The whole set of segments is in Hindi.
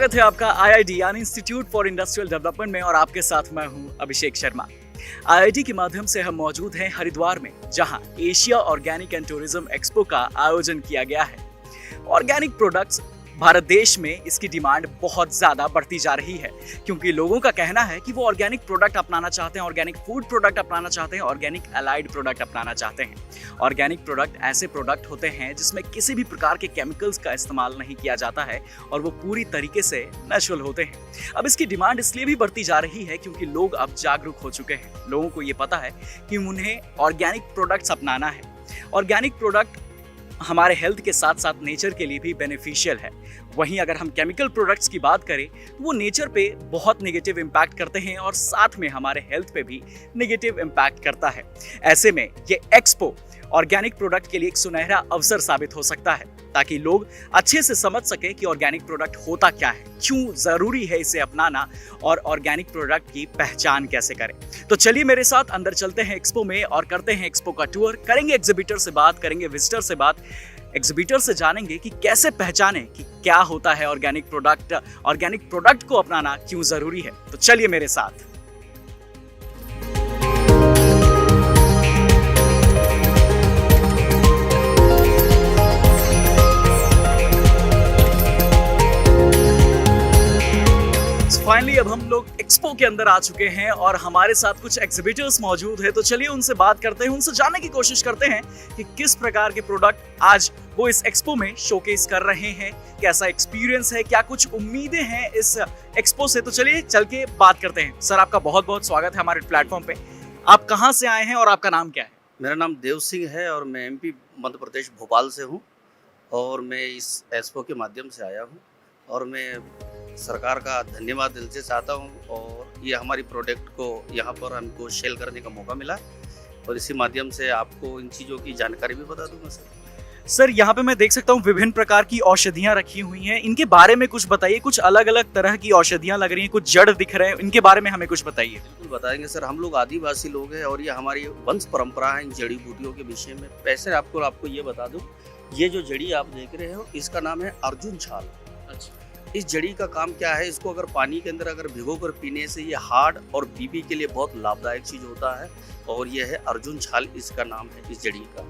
स्वागत है आपका आईआईडी यानी इंस्टीट्यूट फॉर इंडस्ट्रियल डेवलपमेंट में और आपके साथ मैं हूं अभिषेक शर्मा। आईआईडी के माध्यम से हम मौजूद हैं हरिद्वार में, जहां Asia organic and tourism expo का आयोजन किया गया है। ऑर्गेनिक प्रोडक्ट्स भारत देश में इसकी डिमांड बहुत ज़्यादा बढ़ती जा रही है, क्योंकि लोगों का कहना है कि वो ऑर्गेनिक प्रोडक्ट अपनाना चाहते हैं, ऑर्गेनिक फूड प्रोडक्ट अपनाना चाहते हैं, ऑर्गेनिक अलाइड प्रोडक्ट अपनाना चाहते हैं। ऑर्गेनिक प्रोडक्ट ऐसे प्रोडक्ट होते हैं जिसमें किसी भी प्रकार के केमिकल्स का इस्तेमाल नहीं किया जाता है और वो पूरी तरीके से नेचुरल होते हैं। अब इसकी डिमांड इसलिए भी बढ़ती जा रही है क्योंकि लोग अब जागरूक हो चुके हैं। लोगों को ये पता है कि उन्हें ऑर्गेनिक प्रोडक्ट्स अपनाना है। ऑर्गेनिक प्रोडक्ट हमारे हेल्थ के साथ साथ नेचर के लिए भी बेनिफिशियल है। वहीं अगर हम केमिकल प्रोडक्ट्स की बात करें तो वो नेचर पे बहुत नेगेटिव इम्पैक्ट करते हैं और साथ में हमारे हेल्थ पे भी नेगेटिव इम्पैक्ट करता है। ऐसे में ये एक्सपो ऑर्गेनिक प्रोडक्ट के लिए एक सुनहरा अवसर साबित हो सकता है, ताकि लोग अच्छे से समझ सके कि ऑर्गेनिक प्रोडक्ट होता क्या है, क्यों जरूरी है इसे अपनाना और ऑर्गेनिक प्रोडक्ट की पहचान कैसे करें। तो चलिए मेरे साथ अंदर चलते हैं एक्सपो में और करते हैं एक्सपो का टूर, करेंगे एग्जिबिटर से बात, करेंगे विजिटर से बात, एग्जिबिटर से जानेंगे कि कैसे पहचाने कि क्या होता है ऑर्गेनिक प्रोडक्ट को अपनाना क्यों जरूरी है। तो चलिए मेरे साथ। फाइनली अब हम लोग एक्सपो के अंदर आ चुके हैं और हमारे साथ कुछ एग्जिबिटर्स मौजूद है। तो चलिए उनसे बात करते हैं, उनसे जानने की कोशिश करते हैं कि किस प्रकार के प्रोडक्ट आज वो इस एक्सपो में शोकेस कर रहे हैं, कैसा एक्सपीरियंस है, क्या कुछ उम्मीदें हैं इस एक्सपो से। तो चलिए चल के बात करते हैं। सर, आपका बहुत बहुत स्वागत है हमारे प्लेटफॉर्म पे। आप कहाँ से आए हैं और आपका नाम क्या है? मेरा नाम देव सिंह है और मैं एमपी मध्य प्रदेश भोपाल से हूँ और मैं इस एक्सपो के माध्यम से आया हूँ और मैं सरकार का धन्यवाद दिल से चाहता हूँ और ये हमारी प्रोडक्ट को यहाँ पर हमको सेल करने का मौका मिला और इसी माध्यम से आपको इन चीज़ों की जानकारी भी बता दूँगा। सर, यहाँ पे मैं देख सकता हूँ विभिन्न प्रकार की औषधियाँ रखी हुई हैं, इनके बारे में कुछ बताइए। कुछ अलग अलग तरह की औषधियाँ लग रही हैं, कुछ जड़ दिख रहे हैं, इनके बारे में हमें कुछ बताइए। बिल्कुल बताएंगे सर। हम लोग आदिवासी लोग हैं और ये हमारी वंश परंपरा है इन जड़ी बूटियों के विषय में। वैसे आपको ये बता दूँ, ये जो जड़ी आप देख रहे हो इसका नाम है अर्जुन छाल। अच्छा। इस जड़ी का काम क्या है, इसको अगर पानी के अंदर अगर भिगो कर पीने से ये हार्ट और बीपी के लिए बहुत लाभदायक चीज होता है और ये है अर्जुन छाल, इसका नाम है इस जड़ी का।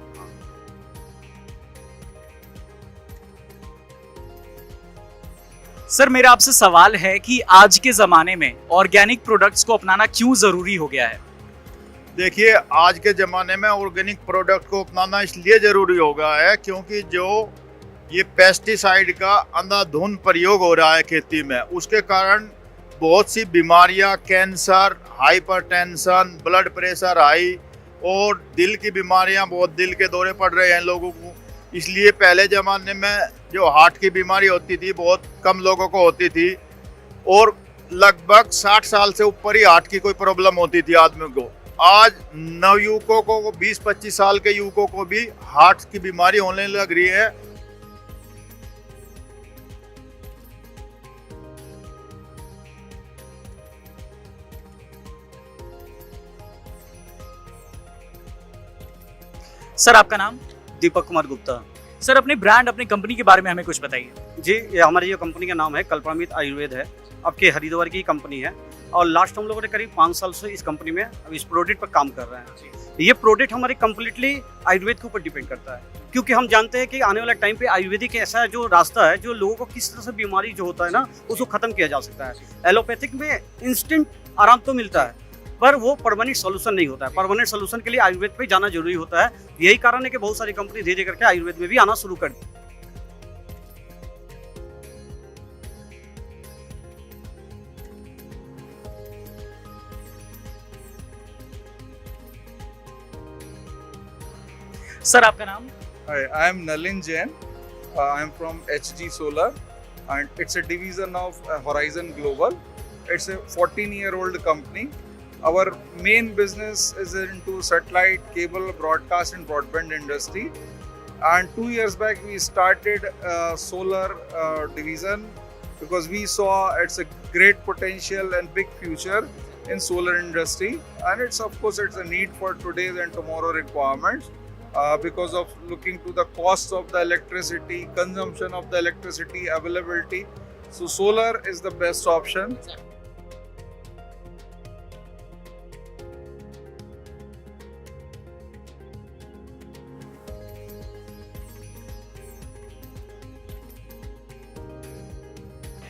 सर, मेरा आपसे सवाल है कि आज के जमाने में ऑर्गेनिक प्रोडक्ट्स को अपनाना क्यों जरूरी हो गया है? देखिए, आज के ज़माने में ऑर्गेनिक प्रोडक्ट को अपनाना इसलिए ज़रूरी हो गया है क्योंकि जो ये पेस्टिसाइड का अंधाधुंध प्रयोग हो रहा है खेती में, उसके कारण बहुत सी बीमारियां, cancer, hypertension, blood pressure high और दिल की बीमारियां, बहुत दिल के दौरे पड़ रहे हैं लोगों को। इसलिए पहले ज़माने में जो हार्ट की बीमारी होती थी बहुत कम लोगों को होती थी और लगभग 60 साल से ऊपर ही हार्ट की कोई प्रॉब्लम होती थी आदमी को। आज नवयुवकों को, 20-25 साल के युवकों को भी हार्ट की बीमारी होने लग रही है। सर, आपका नाम? दीपक कुमार गुप्ता। सर, अपने ब्रांड, अपनी कंपनी के बारे में हमें कुछ बताइए। जी, ये हमारी जो कंपनी का नाम है कल्पामित आयुर्वेद है, आपके हरिद्वार की कंपनी है और लास्ट हम लोगों ने करीब 5 साल से इस कंपनी में अब इस प्रोडक्ट पर काम कर रहे हैं। ये प्रोडक्ट हमारे कम्प्लीटली आयुर्वेद के ऊपर डिपेंड करता है, क्योंकि हम जानते हैं कि आने वाला टाइम पे आयुर्वेदिक ऐसा जो रास्ता है जो लोगों को किस तरह से बीमारी जो होता है ना उसको खत्म किया जा सकता है। एलोपैथिक में इंस्टेंट आराम तो मिलता है पर वो परमानेंट सोल्यूशन नहीं होता है। परमानेंट सोल्यूशन के लिए आयुर्वेद पे जाना जरूरी होता है। यही कारण है कि बहुत सारी कंपनी धीरे धीरे करके आयुर्वेद में भी आना शुरू कर दी। सर, आपका नाम? Hi, I am Nalin Jain. I am from HG Solar and it's a division of Horizon Global. It's a 14-year-old company. Our main business is into satellite, cable, broadcast and broadband industry. And 2 years back we started solar division because we saw it's a great potential and big future in solar industry. And it's of course it's a need for today's and tomorrow requirements. Because of looking to the cost of the electricity, consumption of the electricity, availability. So solar is the best option.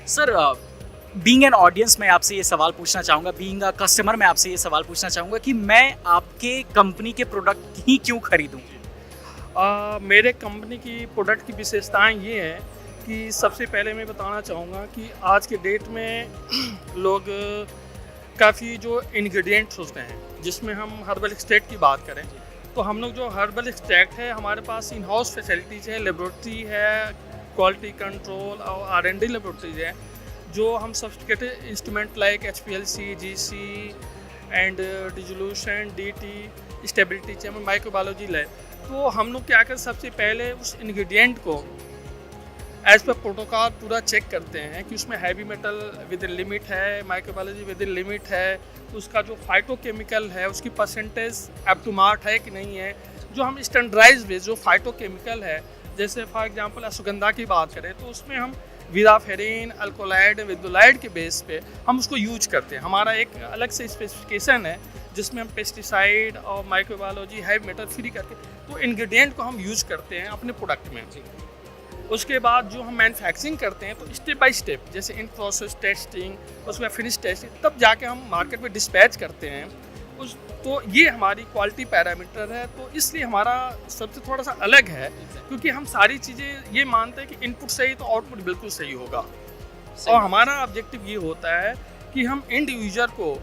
Sir being an audience मैं आपसे ये सवाल पूछना चाहूँगा, बीइंग अ कस्टमर मैं आपसे ये सवाल पूछना चाहूँगा कि मैं आपके कंपनी के प्रोडक्ट ही क्यों खरीदूँ? मेरे कंपनी की प्रोडक्ट की विशेषताएं ये हैं कि सबसे पहले मैं बताना चाहूँगा कि आज के डेट में लोग काफ़ी जो इंग्रेडिएंट्स होते हैं, जिसमें हम हर्बल एक्सट्रैक्ट की बात करें तो हम लोग जो हर्बल एक्सट्रैक्ट है हमारे पास इन हाउस फैसिलिटीज़ है, लेबोरेटरी है, क्वालिटी कंट्रोल और R&D लेबोरेटरीज है, जो हम sophisticated instrument like HPLC, GC and dissolution, DT, stability chamber, microbiology lab. तो हम लोग क्या कर सबसे पहले उस इंग्रेडिएंट को एज पर प्रोटोकॉल पूरा चेक करते हैं कि उसमें heavy metal with in limit है, माइक्रोबायोलॉजी विद इन लिमिट है, उसका जो फाइटोकेमिकल है उसकी परसेंटेज अप टू मार्क है कि नहीं है। जो हम स्टैंडर्डाइज बेस जो फाइटोकेमिकल है, जैसे फॉर एग्जांपल अश्वगंधा की बात करें तो उसमें हम विदाफेरिन, अल्कोलाइड, विदुलाइड के बेस पे हम उसको यूज करते हैं। हमारा एक अलग से स्पेसिफिकेशन है जिसमें हम पेस्टिसाइड और माइक्रोबायोलॉजी हैवी मेटल फ्री करके तो इंग्रेडिएंट को हम यूज करते हैं अपने प्रोडक्ट में। उसके बाद जो हम मैन्युफैक्चरिंग करते हैं तो स्टेप बाय स्टेप, जैसे इन प्रोसेस टेस्टिंग, उसके बाद फिनिश टेस्टिंग, तब जाके हम मार्केट में डिस्पैच करते हैं। तो ये हमारी क्वालिटी पैरामीटर है, तो इसलिए हमारा सबसे थोड़ा सा अलग है, क्योंकि हम सारी चीज़ें ये मानते हैं कि इनपुट सही तो आउटपुट बिल्कुल सही होगा। और हमारा ऑब्जेक्टिव ये होता है कि हम एंड यूजर को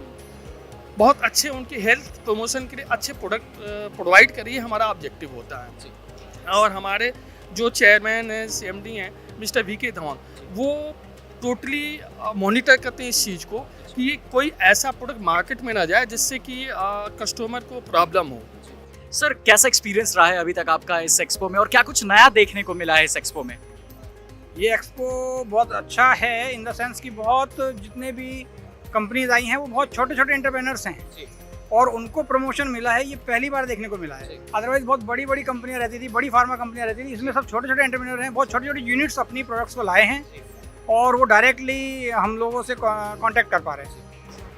बहुत अच्छे उनकी हेल्थ प्रमोशन के लिए अच्छे प्रोडक्ट प्रोवाइड करिए, हमारा ऑब्जेक्टिव होता है। और हमारे जो चेयरमैन हैं, CMD हैं, मिस्टर VK धवन, वो टोटली मॉनिटर करते हैं इस चीज़ को कि ये कोई ऐसा प्रोडक्ट मार्केट में ना जाए जिससे कि कस्टमर को प्रॉब्लम हो। सर कैसा एक्सपीरियंस रहा है अभी तक आपका इस एक्सपो में और क्या कुछ नया देखने को मिला है इस एक्सपो में? ये एक्सपो बहुत अच्छा है इन द सेंस कि बहुत जितने भी कंपनीज आई हैं वो बहुत छोटे छोटे एंटरप्रेन्योर्स हैं और उनको प्रमोशन मिला है, ये पहली बार देखने को मिला है। अदरवाइज बहुत बड़ी बड़ी कंपनियां रहती थी, बड़ी फार्मा कंपनियां रहती थी, इसमें सब छोटे छोटे एंटरप्रेन्योर हैं, बहुत छोटे छोटे यूनिट्स अपनी प्रोडक्ट्स को लाए हैं और वो डायरेक्टली हम लोगों से कांटेक्ट कर पा रहे हैं।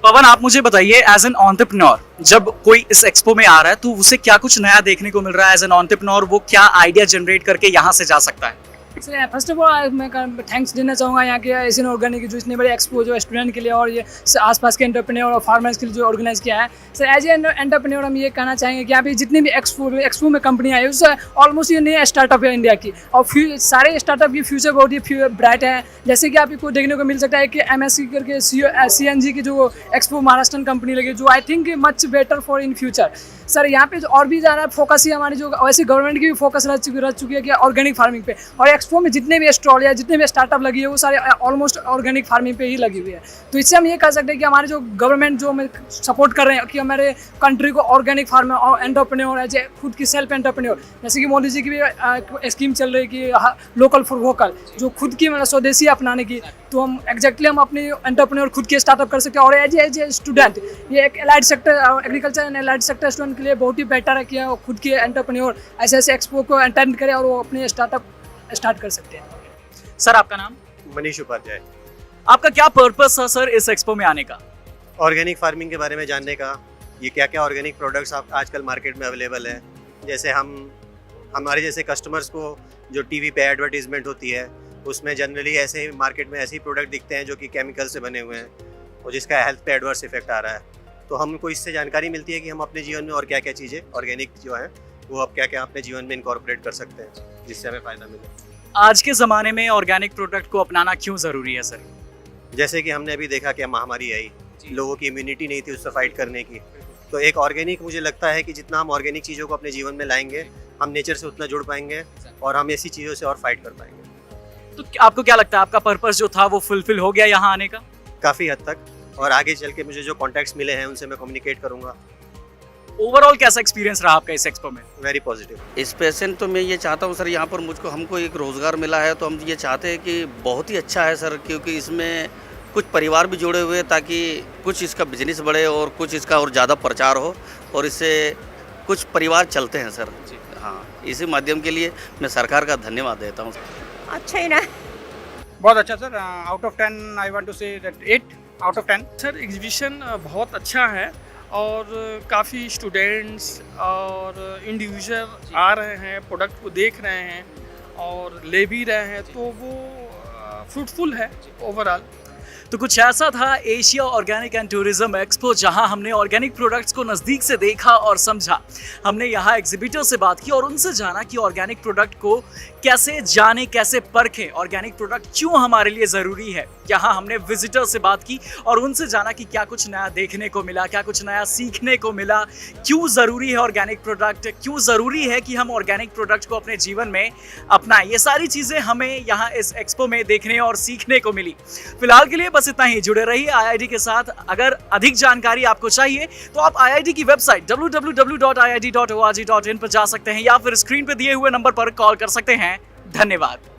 पवन, आप मुझे बताइए एज एन एंटरप्रेन्योर, जब कोई इस एक्सपो में आ रहा है तो उसे क्या कुछ नया देखने को मिल रहा है? एज एन एंटरप्रेन्योर वो क्या आइडिया जनरेट करके यहाँ से जा सकता है? सर फर्स्ट ऑफ ऑल मैं थैंक्स देना चाहूँगा यहाँ के एशियन ऑर्गेनिक जो इतने बड़े एक्सपो जो स्टूडेंट के लिए और ये आसपास के एंटरप्रेन्योर और फार्मर्स के लिए जो ऑर्गेनाइज किया है। सर एज ए एंटरप्रेन्योर हम ये कहना चाहेंगे कि यहाँ पे जितने भी एक्सपो में कंपनियाँ आई उससे ऑलमोस्ट ये नया स्टार्टअप है इंडिया की, और सारे स्टार्टअप की फ्यूचर बहुत ही ब्राइट है। जैसे कि आपको देखने को मिल सकता है कि MSC करके CNG की जो एक्सपो महाराष्ट्र कंपनी लगी, जो I think much better for in future. Sir यहाँ पे और भी ज़्यादा फोकस ही हमारी जो वैसे गवर्नमेंट की भी फोकस रह चुकी है कि ऑर्गेनिक फार्मिंग पे, और एक्सपो में जितने भी स्टॉल या जितने भी स्टार्टअप लगी है वो सारे ऑलमोस्ट ऑर्गेनिक फार्मिंग पे ही लगी हुई है। तो इससे हम ये कह सकते हैं कि हमारे जो गवर्नमेंट जो हमें सपोर्ट कर रहे हैं कि हमारे कंट्री को ऑर्गेनिक फार्मर और एंटरप्रेन्योर है, खुद की सेल्फ एंटरप्रेन्योर, जैसे कि मोदी जी की भी स्कीम चल रही है कि लोकल फॉर वोकल, जो खुद की मतलब स्वदेशी अपनाने की, तो हम एग्जैक्टली हम अपनी एंटरप्रेन्योर खुद के स्टार्टअप कर सकते हैं। और एज ए स्टूडेंट ये एक allied sector, agriculture and allied sector student के लिए बहुत ही बेटर है कि वो खुद के एंटरप्रेन्योर ऐसे एक्सपो को अटेंड करें और वो अपने स्टार्टअप स्टार्ट कर सकते हैं। सर आपका नाम? मनीष उपाध्याय। आपका क्या पर्पस है सर इस एक्सपो में आने का? ऑर्गेनिक फार्मिंग के बारे में जानने का, ये क्या क्या ऑर्गेनिक प्रोडक्ट्स आप आजकल मार्केट में अवेलेबल है। जैसे हमारे जैसे कस्टमर्स को जो टीवी पे एडवर्टीजमेंट होती है उसमें जनरली ऐसे ही मार्केट में ऐसे ही प्रोडक्ट दिखते हैं जो कि केमिकल से बने हुए हैं और जिसका हेल्थ पे एडवर्स इफेक्ट आ रहा है। तो हमको इससे जानकारी मिलती है कि हम अपने जीवन में और क्या क्या चीज़ें ऑर्गेनिक जो है वो अब क्या क्या अपने जीवन में इनकॉर्पोरेट कर सकते हैं जिससे हमें फ़ायदा मिले। आज के ज़माने में ऑर्गेनिक प्रोडक्ट को अपनाना क्यों ज़रूरी है सर? जैसे कि हमने अभी देखा कि महामारी आई, लोगों की इम्यूनिटी नहीं थी उससे फाइट करने की, तो एक ऑर्गेनिक मुझे लगता है कि जितना हम ऑर्गेनिक चीज़ों को अपने जीवन में लाएंगे हम नेचर से उतना जुड़ पाएंगे और हम ऐसी चीज़ों से और फाइट कर पाएंगे। तो आपको क्या लगता है आपका पर्पस जो था वो फुलफिल हो गया यहाँ आने का? काफ़ी हद तक, और आगे चल के मुझे जो कॉन्टैक्ट्स मिले हैं उनसे मैं कम्युनिकेट करूँगा। ओवरऑल कैसा एक्सपीरियंस रहा आपका इस एक्सपो में? Very positive. इस पेशेंट तो मैं ये चाहता हूँ सर, यहाँ पर हमको एक रोज़गार मिला है तो हम ये चाहते हैं कि बहुत ही अच्छा है सर, क्योंकि इसमें कुछ परिवार भी जुड़े हुए ताकि कुछ इसका बिजनेस बढ़े और कुछ इसका और ज़्यादा प्रचार हो और इससे कुछ परिवार चलते हैं सर। हाँ, इसी माध्यम के लिए मैं सरकार का धन्यवाद देता हूँ। अच्छा ही ना। बहुत अच्छा sir, out of 10 I want to say that 8 out of 10। Sir exhibition बहुत अच्छा है और काफ़ी स्टूडेंट्स और इंडिविजुअल आ रहे हैं, प्रोडक्ट को देख रहे हैं और ले भी रहे हैं, तो वो फ्रूटफुल है ओवरऑल। तो कुछ ऐसा था Asia organic and tourism expo, जहां हमने ऑर्गेनिक प्रोडक्ट्स को नज़दीक से देखा और समझा। हमने यहां एग्जिबिटर से बात की और उनसे जाना कि ऑर्गेनिक प्रोडक्ट को कैसे जाने, कैसे परखें, ऑर्गेनिक प्रोडक्ट क्यों हमारे लिए ज़रूरी है। यहाँ हमने विजिटर से बात की और उनसे जाना कि क्या कुछ नया देखने को मिला, क्या कुछ नया सीखने को मिला, क्यों ज़रूरी है ऑर्गेनिक प्रोडक्ट, क्यों ज़रूरी है कि हम ऑर्गेनिक प्रोडक्ट को अपने जीवन में अपनाएं। ये सारी चीज़ें हमें यहाँ इस एक्सपो में देखने और सीखने को मिली। फिलहाल के लिए बस इतना ही। जुड़े रहिए IIT के साथ। अगर अधिक जानकारी आपको चाहिए तो आप IIT की वेबसाइट www.iit.org.in पर जा सकते हैं या फिर स्क्रीन पर दिए हुए नंबर पर कॉल कर सकते हैं। धन्यवाद।